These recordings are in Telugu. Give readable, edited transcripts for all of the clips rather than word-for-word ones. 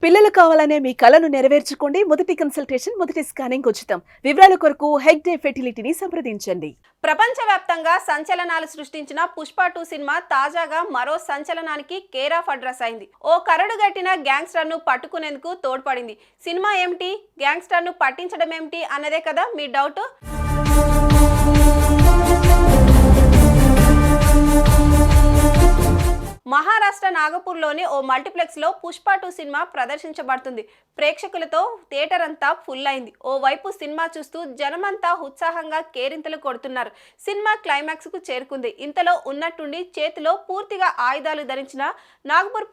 పిల్లలు కావాలనే మీ కలను నెరవేర్చుకోండి. మొదటి కన్సల్టేషన్, మొదటి స్కానింగ్ ఉచితం. వివరాల కొరకు హెగ్డే ఫెర్టిలిటీని సంప్రదించండి. ప్రపంచవ్యాప్తంగా సంచలనాలు సృష్టించిన పుష్ప 2 సినిమా తాజాగా మరో సంచలనానికి కేర్ ఆఫ్ అడ్రస్ అయింది. ఓ కరడుగట్టిన గ్యాంగ్స్టర్ ను పట్టుకునేందుకు తోడ్పడింది. సినిమా ఏమిటి, గ్యాంగ్స్టర్ ను పట్టించడం ఏమిటి అన్నదే కదా మీ డౌట్. మహారాష్ట్ర నాగపూర్లోని ఓ మల్టీప్లెక్స్లో పుష్ప 2 సినిమా ప్రదర్శించబడుతుంది. ప్రేక్షకులతో థియేటర్ అంతా ఫుల్ అయింది. ఓవైపు సినిమా చూస్తూ జనమంతా ఉత్సాహంగా కేరింతలు కొడుతున్నారు. సినిమా క్లైమాక్స్ కు చేరుకుంది. ఇంతలో ఉన్నట్టుండి చేతిలో పూర్తిగా ఆయుధాలు ధరించిన నాగపూర్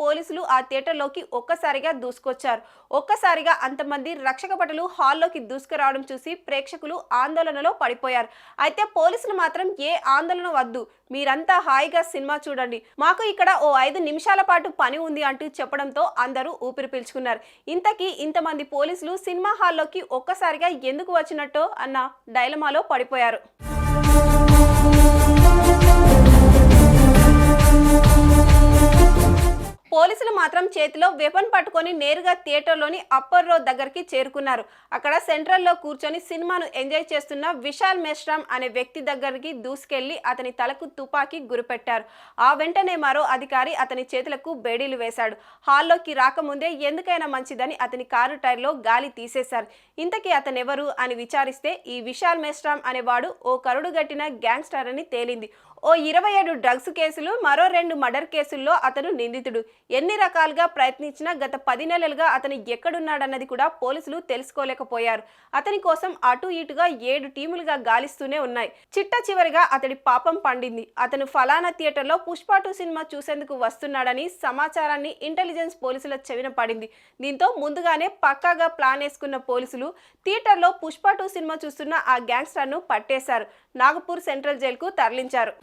పోలీసులు ఆ థియేటర్లోకి ఒక్కసారిగా దూసుకొచ్చారు. ఒక్కసారిగా అంతమంది రక్షక భటులు హాల్లోకి దూసుకురావడం చూసి ప్రేక్షకులు ఆందోళనలో పడిపోయారు. అయితే పోలీసులు మాత్రం ఏ ఆందోళన వద్దు, మీరంతా హాయిగా సినిమా చూడండి, మాకు ఇక్కడ ఓ 5 నిమిషాల పాటు పని ఉంది అంటూ చెప్పడంతో అందరూ ఊపిరి పీల్చుకున్నారు. ఇంతకీ ఇంతమంది పోలీసులు సినిమా హాల్లోకి ఒక్కసారిగా ఎందుకు వచ్చినట్టో అన్న డైలమాలో పడిపోయారు. పోలీసులు మాత్రం చేతిలో వెపన్ పట్టుకొని నేరుగా థియేటర్లోని అప్పర్ రో దగ్గరికి చేరుకున్నారు. అక్కడ సెంట్రల్లో కూర్చొని సినిమాను ఎంజాయ్ చేస్తున్న విశాల్ మెశ్రామ్ అనే వ్యక్తి దగ్గరికి దూసుకెళ్లి అతని తలకు తుపాకీ గురిపెట్టారు. ఆ వెంటనే మరో అధికారి అతని చేతులకు బేడీలు వేశాడు. హాల్లోకి రాకముందే ఎందుకైనా మంచిదని అతని కారు టైర్లో గాలి తీసేశారు. ఇంతకీ అతనెవరు అని విచారిస్తే ఈ విశాల్ మెశ్రామ్ అనేవాడు ఓ కరుడుగట్టిన గ్యాంగ్స్టర్ అని తేలింది. ఓ 27 డ్రగ్స్ కేసులు, మరో 2 మర్డర్ కేసుల్లో అతను నిందితుడు. ఎన్ని రకాలుగా ప్రయత్నించినా గత 10 నెలలుగా అతను ఎక్కడున్నాడన్నది కూడా పోలీసులు తెలుసుకోలేకపోయారు. అతని కోసం అటు ఇటుగా 7 టీములుగా గాలిస్తూనే ఉన్నాయి. చిట్ట చివరిగా అతడి పాపం పండింది. అతను ఫలానా థియేటర్లో పుష్ప 2 సినిమా చూసేందుకు వస్తున్నాడని సమాచారాన్ని ఇంటెలిజెన్స్ పోలీసుల చెవిన పడింది. దీంతో ముందుగానే పక్కాగా ప్లాన్ వేసుకున్న పోలీసులు థియేటర్లో పుష్ప 2 సినిమా చూస్తున్న ఆ గ్యాంగ్స్టర్ ను పట్టేశారు. నాగపూర్ సెంట్రల్ జైలుకు తరలించారు.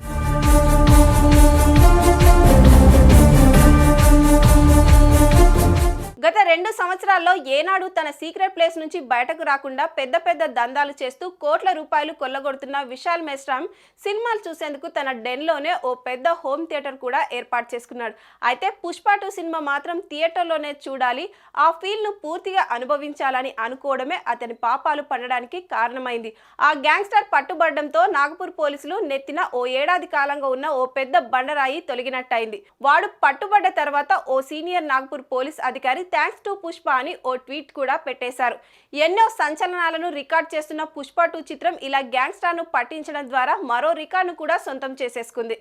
గత 2 సంవత్సరాల్లో ఏనాడు తన సీక్రెట్ ప్లేస్ నుంచి బయటకు రాకుండా పెద్ద పెద్ద దందాలు చేస్తూ కోట్ల రూపాయలు కొల్లగొడుతున్న విశాల్ మెశ్రామ్ సినిమాలు చూసేందుకు తన డెన్లోనే ఓ పెద్ద హోమ్ థియేటర్ కూడా ఏర్పాటు చేసుకున్నాడు. అయితే పుష్ప 2 సినిమా మాత్రం థియేటర్లోనే చూడాలి, ఆ ఫీల్ను పూర్తిగా అనుభవించాలని అనుకోవడమే అతని పాపాలు పండడానికి కారణమైంది. ఆ గ్యాంగ్స్టర్ పట్టుబడడంతో నాగపూర్ పోలీసులు నెత్తిన ఓ ఏడాది కాలంగా ఉన్న ఓ పెద్ద బండరాయి తొలగినట్టయింది. వాడు పట్టుబడ్డ తర్వాత ఓ సీనియర్ నాగపూర్ పోలీస్ అధికారి థ్యాంక్స్ టు పుష్ప అని ఓ ట్వీట్ కూడా పెట్టేశారు. ఎన్నో సంచలనాలను రికార్డ్ చేస్తున్న పుష్ప 2 చిత్రం ఇలా గ్యాంగ్స్టర్ ను పట్టించడం ద్వారా మరో రికార్డును కూడా సొంతం చేసేసుకుంది.